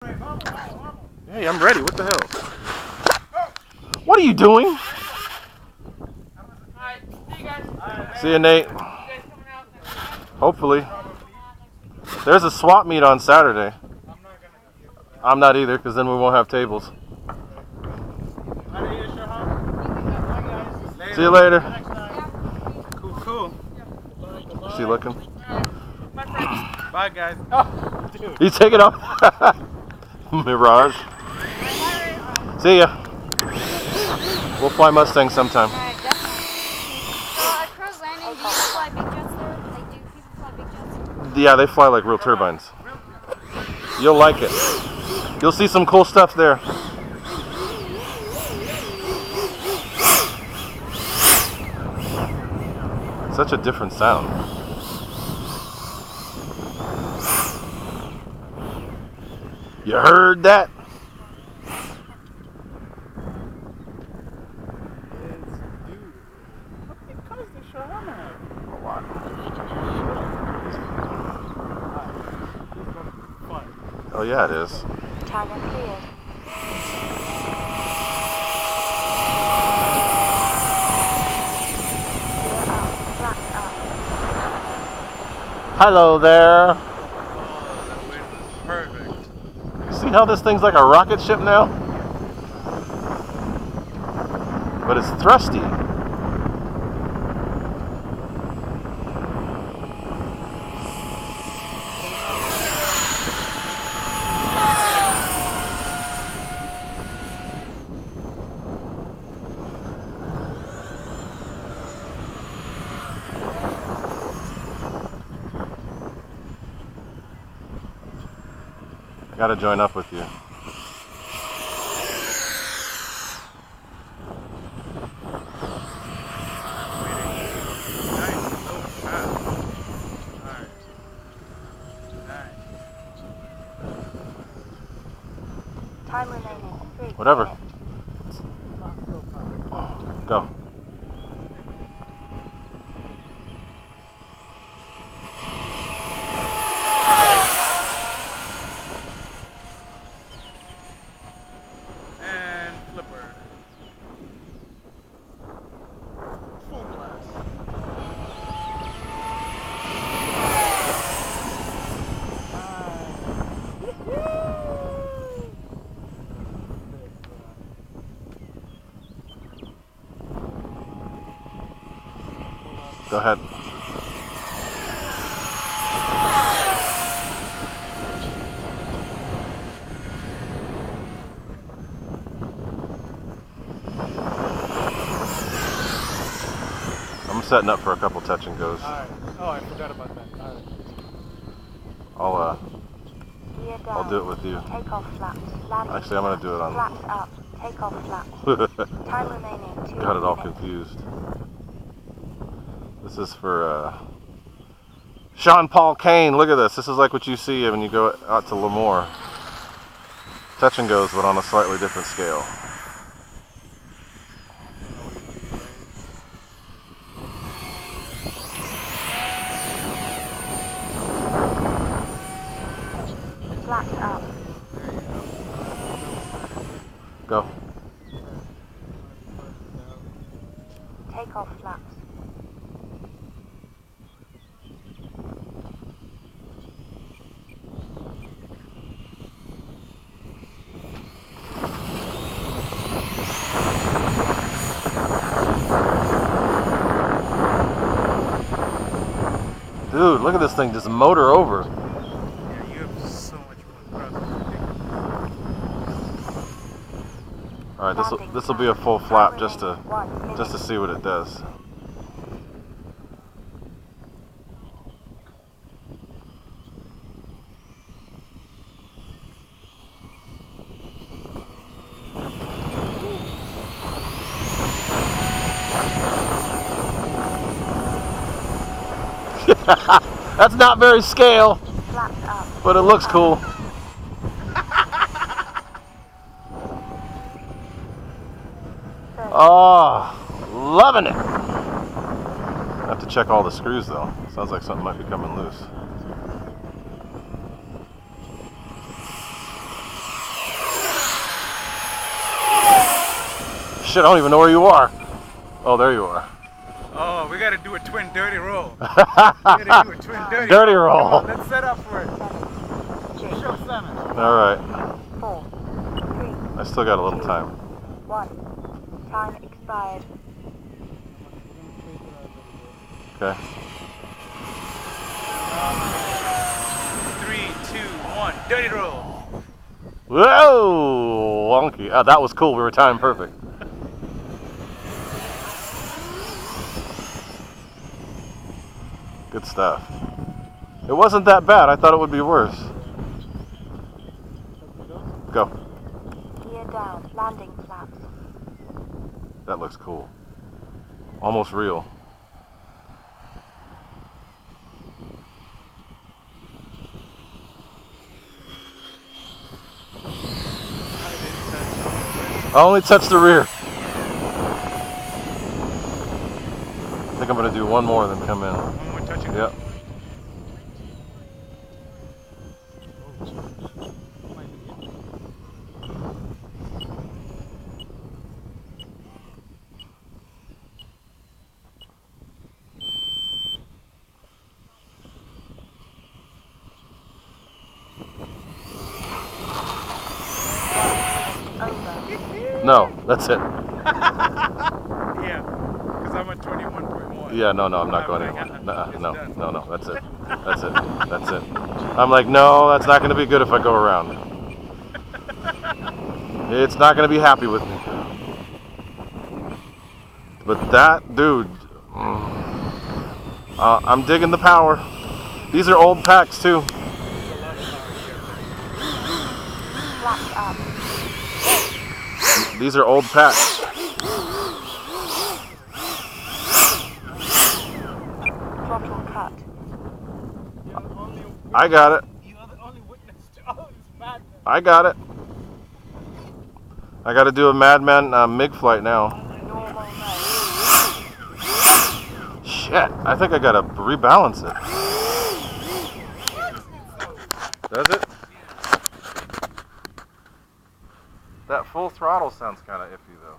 Hey, I'm ready. What the hell? What are you doing? See you, Nate. Hopefully. There's a swap meet on Saturday. I'm not either, because then we won't have tables. See you later. Cool. Is he looking? Bye, guys. Oh, dude. You take it off. Mirage. See ya. We'll fly Mustang sometime. Yeah, they fly like real turbines. You'll like it. You'll see some cool stuff there. Such a different sound. You heard that? Oh yeah, it is. Tandem cleared. Hello there. Oh, that wind was perfect. You see how this thing's like a rocket ship now? But it's thrusty. Gotta join up with you. Time remaining. 3. Whatever. Go. Go ahead. I'm setting up for a couple touch and goes. Alright. Oh, I forgot about that. I'll Alright. Gear down. I'll do it with you. Take off flaps. Landing. Actually, I'm gonna do it on. Flaps up. Take off flaps. Time remaining. 2 Got it all minutes. confused. This is for Sean Paul Kane. Look at this. This is like what you see when you go out to Lemoore. Touch and goes, but on a slightly different scale. Flaps up. Go. Take off flaps. Dude, look at this thing just motor over. Yeah, you have so much more thrust. All right, this will be a full flap just to see what it does. That's not very scale, Flaps up. but it looks cool. Oh, loving it. I have to check all the screws though. Sounds like something might be coming loose. shit, I don't even know where you are. Oh, there you are. Oh, we gotta do a twin dirty roll. We gotta do a twin dirty Dirty roll. roll. Come on, let's set up for it. Show 7. Alright. 4, 3, I still got a little time. 1. Time expired. Okay. 3, 2, 1. Dirty roll. Whoa! Wonky. Oh, that was cool. We were timed perfect. Good stuff. It wasn't that bad. I thought it would be worse. Go. Gear down. Landing flaps. That looks cool. Almost real. I only touched the rear. I think I'm going to do one more then come in. One more touching. Yep. No, that's it. Yeah, because I'm at 21.1. Yeah, no, I'm not going Okay, anywhere. it's No, done. that's it. That's it. That's it. I'm like, no, that's not going to be good if I go around. It's not going to be happy with me. But that, dude, I'm digging the power. These are old packs too. Flaps up. These are old packs. Throttle cut. I got it. You are the only witness to all this madness. I got it. I got to do a Madman MiG flight now. Normal mode. Shit, I think I got to rebalance it. Does it? That full throttle sounds kind of iffy though.